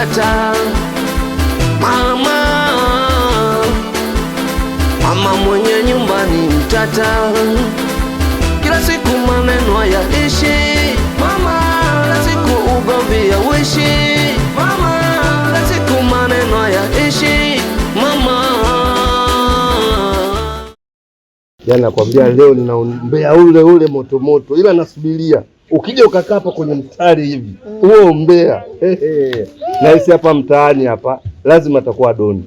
mtata. Mama mwenye nyumba ni mtata. Kila siku maneno hayaishi mama, kila siku ugomvi hauishi mama, kila siku maneno hayaishi mama. Jana nakwambia leo ninaombea ule moto moto, ila nasubiria ukija ukakaa hapa kwenye mstari hivi huo umbea. Na hisi hapa mtaani hapa lazima atakuwa doni.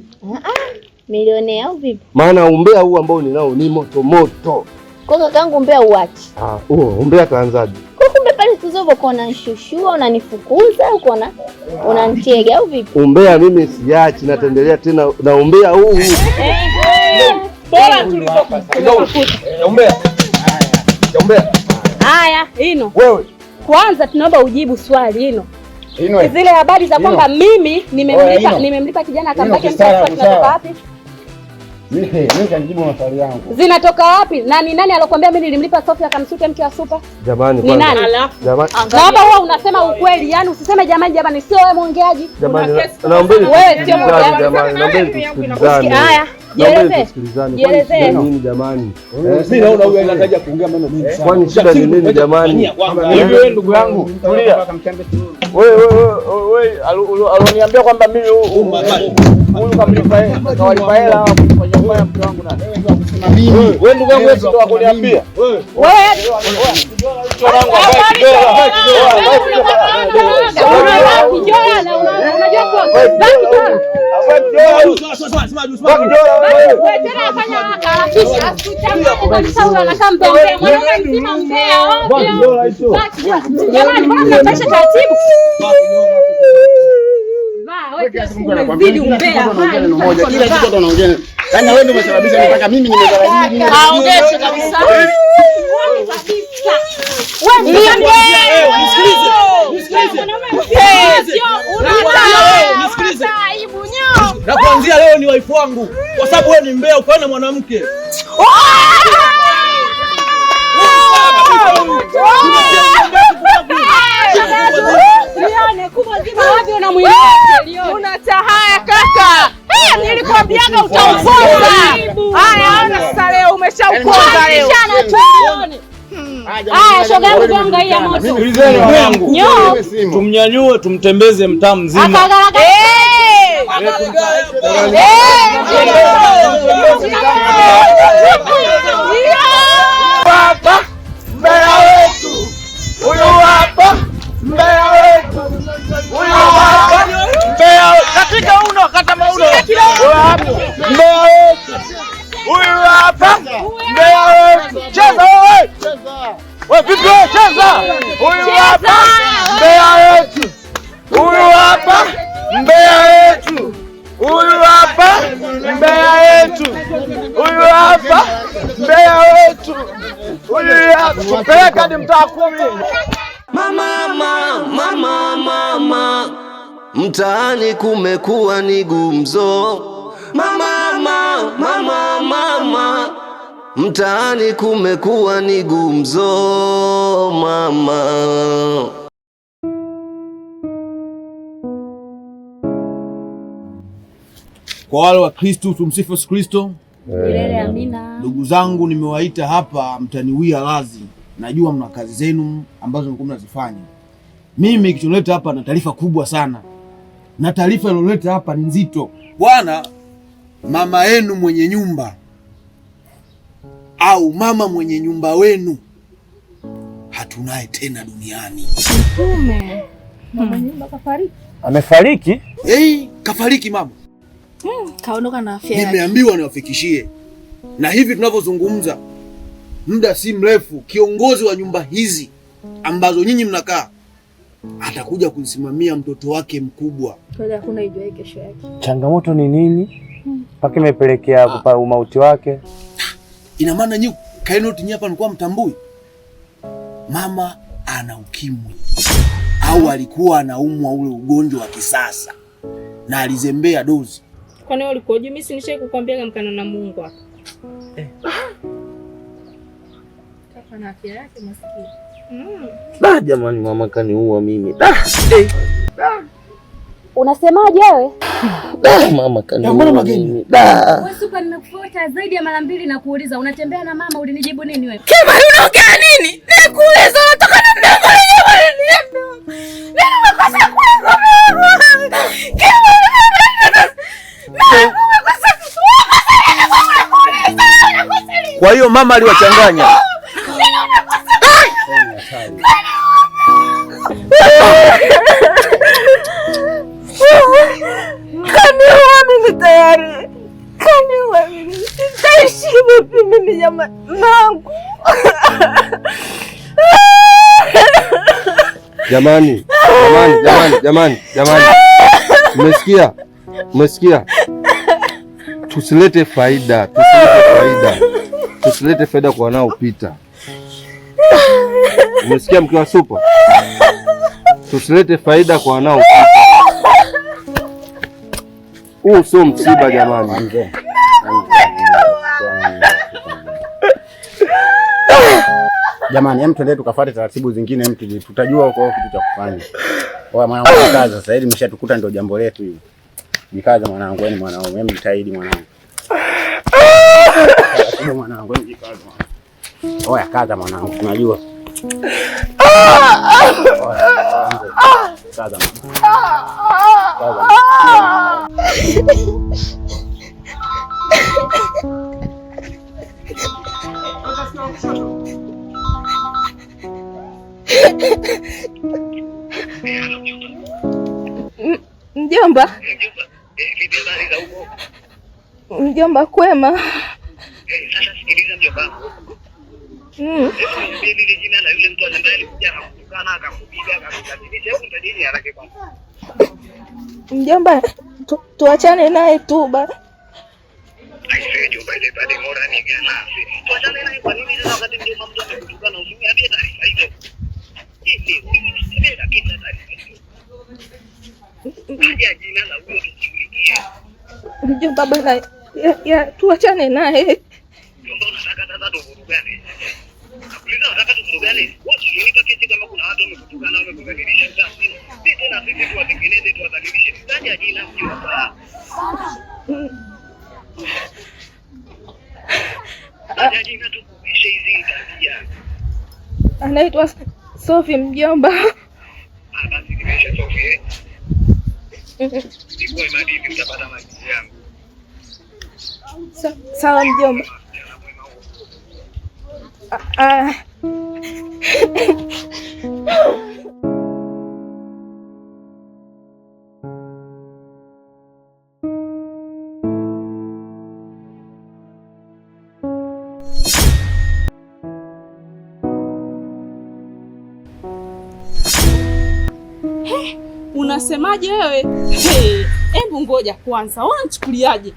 Milioni au vipi? Maana umbea huu ambao ninao ni moto moto. Kwa kakangu umbea uachi. Umbea kaanzaje? Kwa kumbe pale tuzovo kona nishushua unanifukuza au kona unanitega au vipi? Umbea mimi siachi, natendelea tena na umbea huu. Bora tulipokufuta. Umbea. Haya, Ino. Wewe. Kwanza tunaomba ujibu swali Ino. Zile habari za kwamba mimi nimemlipa kijana akambaki mtaani zinatoka wapi? Mimi kanijibu maswali yangu. Zinatoka wapi? Nani alokuambia mimi nilimlipa Sofia akamsuta mke wa Super? Jamani ni nani? Jamani. Naomba wewe unasema ukweli, yani usiseme jamani sio wewe mwongeaji. Jamani naombeni. Wewe sio mwongeaji. Jamani naombeni tusikilizane. Haya, Jeleze. Nini jamani? Mimi naona huyu anataka kuongea maneno mengi sana. Kwani shida ni nini jamani? Hivi wewe ndugu yangu, tulia. Wewe aloniambia kwamba mimi huyu kawalipa hela kufanya ubaya mke wangu nani? Wewe ndugu yangu wewe ndio wakuniambia. Wewe wewe ndio umesababisha mpaka mimi nimezaliwa. Aongeshe kabisa. Na kuanzia leo ni wife wangu kwa sababu wewe ni mbea ukaona mwanamke. Una haya kaka. Nilikwambiaga utaongoza. Haya ona sasa leo umeshaukonga leo. Shoga yangu gonga hii ya moto. Tumnyanyue tumtembeze mtaa mzima. Hapa mbea wetu. Huyu hapa mbea wetu. Huyu hapa mbea katika uno kata mauno. Huyu hapa mbea wetu. Huyu hapa mbea wetu. Cheza wewe. Wewe vipi wewe cheza? Huyu hapa mbea wetu. Huyu hapa mbea wetu. Huyu hapa mbea wetu. Huyu hapa mbea wetu. Huyu hapa kupeleka hadi mtaa 10. Mama, mtaani kumekuwa ni gumzo. Mama, mtaani kumekuwa ni gumzo mama. Kwa wale wa Kristo tumsifu Yesu Kristo. Milele amina. Ndugu zangu nimewaita hapa mtaniwia radhi. Najua mna kazi zenu ambazo mko mnazifanya. Mimi kichonileta hapa na taarifa kubwa sana. Na taarifa iliyoleta hapa ni nzito. Bwana, mama yenu mwenye nyumba au mama mwenye nyumba wenu hatunaye tena duniani. Mama nyumba kafariki. Amefariki? Kafariki mama. Kaondoka na afya yake. Nimeambiwa niwafikishie. Na hivi tunavyozungumza, muda si mrefu kiongozi wa nyumba hizi ambazo nyinyi mnakaa atakuja kusimamia mtoto wake mkubwa. Kweli hakuna ijua kesho yake. Changamoto ni nini? Mpaka imepelekea kupa umauti wake. Ina maana nyinyi kainoti nyinyi hapa mlikuwa mtambui. Mama ana ukimwi. Au alikuwa anaumwa ule ugonjwa wa kisasa na alizembea dozi. Kwa nini ulikuwa mimi si nishaye kukwambia mkana na Mungu hapa. Kaka na afya yake maskini. Jamani mama kaniua mimi. Unasemaje wewe? Mama kaniua. Wewe super, nimekufuata zaidi ya mara 2 na kuuliza unatembea na mama, ulinijibu nini wewe? Kama unaongea nini? Nikuuliza unatoka na mdogo nini? Nini umekosa kwangu mimi? Kama kwa hiyo mama aliwachanganya. Kaniua mimi tayari. Kaniua mimi. Nitaishi vipi mimi jamani? Jamani. Umesikia? Tusilete faida kwa wanaopita. Umesikia mke wa Supa? Tusilete faida kwa wanaopita. Huu sio msiba jamani. Jamani, hem twende tukafuate taratibu zingine, tutajua huko kitu cha kufanya. Oya mwanangu, kaza sasa hivi mshatukuta ndio jambo letu hili. Jikaza mwanangu, wewe mwanangu, hem jitahidi mwanangu. Taratibu mwanangu, hem jikaza. Oya kaza mwanangu, tunajua. Kaza mwanangu. Mjomba kwema. Sasa sikiliza mjomba wangu. Ile jina la yule mtu ambaye alikuja akakutukana akakupiga akakukatilisha, hebu mtajeni haraka kwanza. Mjomba, tuachane naye tu ba. Aisee mjomba, ile pale mora ni gana. Tuachane naye kwa nini sasa wakati mjomba mtu amekutukana usiniambie taarifa hizo. Sasa kitu taarifa. Ndio jina la huyo tusikie. Mjomba bana, ya tuachane naye. Mjomba unataka sasa tuvurugane. Nakuuliza unataka tuvurugane? Wewe unipa kesi kama kuna watu wamekutukana wamekudhalilisha sasa. Sisi tena sisi tuwatengeneze tuwadhalilishe. Taja jina mjomba. Taja jina tukupishe hizi tabia. Anaitwa Sophie mjomba. Basi nimesha Sophie. Sikuwa imani mtapata majibu yangu. Sawa mjomba. Unasemaje wewe? Hebu ngoja kwanza. Unanichukuliaje?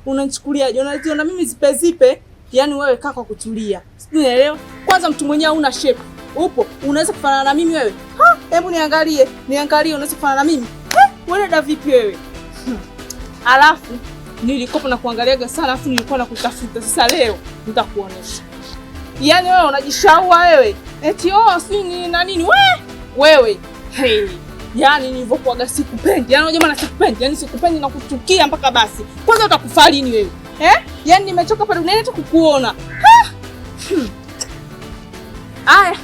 Unanichukuliaje? Unaziona mimi zipe? Yaani wewe kaka kutulia. Sijui unaelewa? Kwanza mtu mwenyewe una shape. Upo, unaweza kufanana na mimi wewe? Hebu niangalie, unaweza kufanana na mimi? Wewe dada vipi wewe? Alafu nilikopa na kuangaliaga sana, alafu nilikuwa nakutafuta. Sasa leo nitakuonesha. Yaani wewe unajishaua wewe. Eti si ni na nini wewe? Yaani nilivyokuaga sikupendi. Yaani unajua maana sikupendi. Yaani sikupendi na kuchukia mpaka basi. Kwanza utakufa lini wewe? Yaani nimechoka pale duniani hata kukuona. Aya,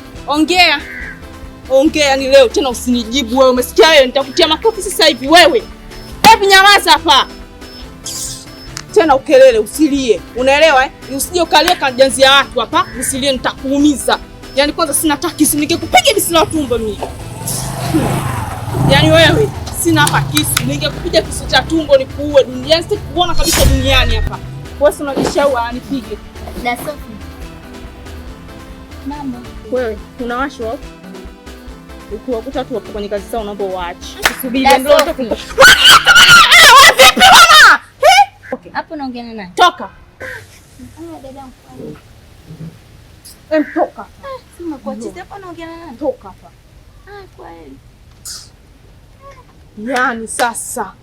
ongea ni leo tena usinijibu wewe. Umesikia wewe? Nitakutia makofi sasa hivi wewe. Hebu nyamaza hapa. Tena ukelele usilie. Unaelewa Usije ukalia kajanzia watu hapa. Usilie nitakuumiza. Yaani kwanza sina takisi ningekupiga bisila tumbo mimi. Yaani wewe sina hapa kisu, ningekupiga kisu cha tumbo nikuue duniani, sikuona kabisa duniani hapa. Wewe unajishaua anipige. Na Sophie. Mama, wewe unawashwa hapo? Ukiwakuta watu wapo kwenye kazi zao unaomba waache. Subiri ndio utakupa. Vipi mama? Okay, hapo naongea naye. Toka. Dadangu. Toka. Sema kwa chizi hapo naongea naye. Toka hapa. Kwa heri. Yaani sasa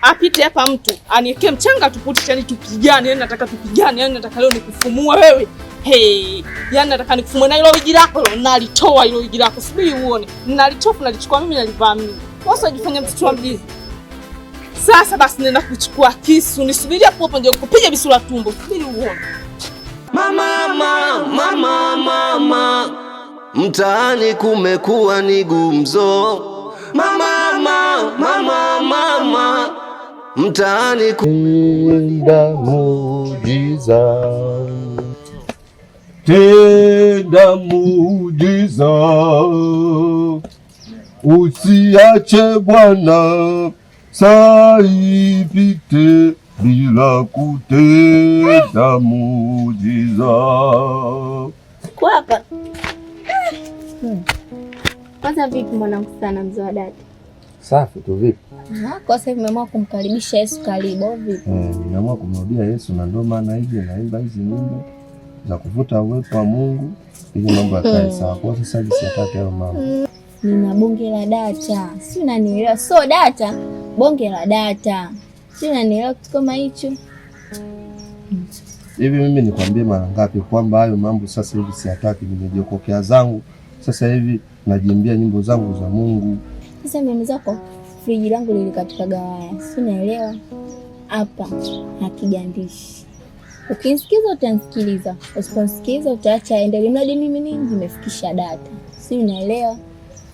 apite hapa mtu aniwekee mchanga tuputishe, yani tupigane, yani nataka tupigane, yani nataka leo nikufumue wewe. Yaani nataka nikufumue na hilo wigi lako, nalitoa hilo wigi lako. Subiri uone. Nalitoa nalichukua mimi nalivaa mimi. Wewe unajifanya mtoto wa mjini. Sasa basi nenda kuchukua kisu, nisubiri hapo hapo ndio kupiga bisu la tumbo. Subiri uone. Mama, mtaani kumekuwa ni gumzo. Mama, mtaani tenda muujiza, tenda muujiza, usiache Bwana saa ipite bila kutenda muujiza. Kwa hapa. Kwanza vipi mwanangu sana mzee wa dada? Safi tu vipi? Kwa sasa nimeamua kumkaribisha Yesu karibu au vipi? Nimeamua kumrudia Yesu na ndio maana hivi naimba hizi nyimbo za kuvuta uwepo wa Mungu ili mambo yakae sawa. Kwa sasa hivi sitaki hayo mambo. Nina bonge la data. Si unanielewa? So data, bonge la data. Si unanielewa kitu kama hicho? Hivi mimi nikwambie mara ngapi kwamba hayo mambo sasa hivi siyataki, nimejokokea zangu. Sasa hivi najiimbia nyimbo zangu za Mungu. Sasa mimi zako friji langu lilikatika gawaya. Si unaelewa? Hapa hakigandishi. Ukinisikiza utanisikiliza. Usiponisikiza utaacha aendelee. Mradi mimi nimefikisha data. Si unaelewa?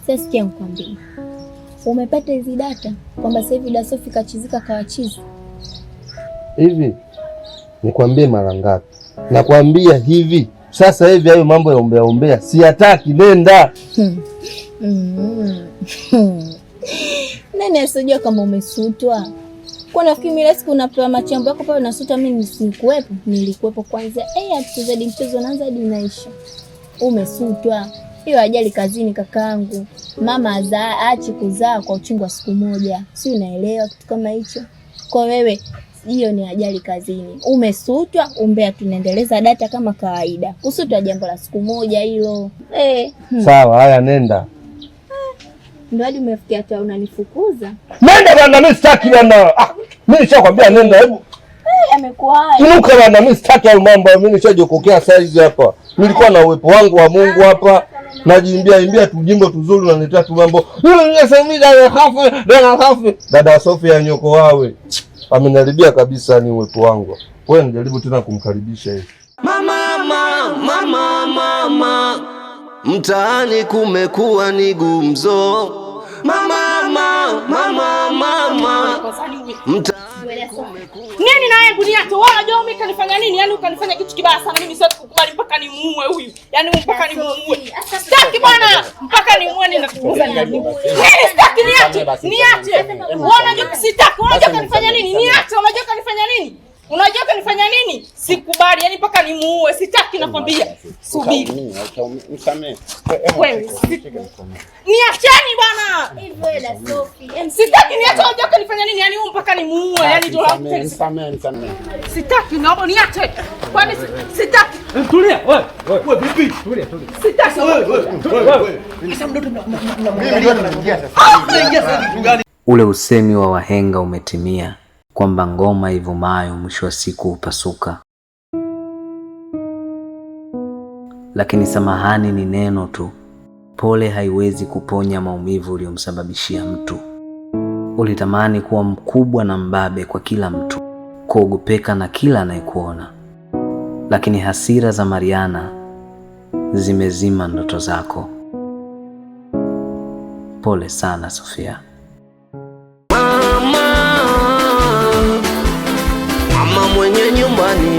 Sasa sikia nikwambie. Umepata hizi data kwamba sasa hivi Dasofi kachizika kawachizi. Hivi nikwambie mara ngapi? Nakwambia hivi sasa hivi hayo mambo ya ombea siyataki, nenda. Nani asijua kama umesutwa? Kwa nafikiri mimi siku unapewa machambo yako pale unasuta, mimi nisikuwepo. Nilikuwepo kwanza. Atuzadi mchezo naanza hadi unaisha. Umesutwa. Hiyo ajali kazini kakaangu. Mama aache kuzaa kwa uchungu wa siku moja. Si unaelewa kitu kama hicho? Kwa wewe hiyo ni ajali kazini. Umesutwa, umbea tunaendeleza data kama kawaida. Kusutwa jambo la siku moja hilo. Sawa, haya nenda. Ndio hadi umefikia hata unanifukuza. Nenda bwana, mimi sitaki bwana. Mimi nishakwambia nenda, hebu. Amekuwa. Inuka bwana, mimi sitaki hayo mambo. Mimi nishajokokea size hapa. Nilikuwa na uwepo wangu wa Mungu hapa. Najiimbia tujimbo tuzuri na nileta tu mambo. Dada Sofia nyoko wawe. Amenaribia kabisa ni uwepo wangu. Wewe nijaribu tena kumkaribisha hivi. Mama, mtaani kumekuwa ni gumzo. Mama, nini na yangu ni yato? Wewe unajua mimi kanifanya nini? Yaani ukanifanya kitu kibaya sana. Mimi sasa kukubali mpaka nimuue huyu. Yaani mpaka nimuue. Sitaki bwana, mpaka nimuue ninakuuza nini? Sitaki niache. Wewe unajua sitaki. Unajua kanifanya nini? Niache. Unajua kanifanya nini? Unajua kanifanya nini? Sikubali, yaani mpaka nimuue. Sitaki nakwambia. Subiri. Msamee. Wewe. Niacheni bwana. Hivyo Dasofi. Sitaki niache. Unajua kanifanya nini? Yaani mpaka nimuue. Yaani ndio Msamee. Sitaki, naomba niache. Kwani sitaki. Tulia, wewe vipi? Tulia. Sitaki. Wewe. Sasa mdoto mimi ndio naingia sasa. Ule usemi wa wahenga umetimia kwamba ngoma ivumayo mwisho wa siku upasuka. Lakini samahani ni neno tu. Pole haiwezi kuponya maumivu uliyomsababishia mtu. Ulitamani kuwa mkubwa na mbabe kwa kila mtu, kuogopeka na kila anayekuona. Lakini hasira za Mariana zimezima ndoto zako. Pole sana Sofia. Mama mwenye nyumbani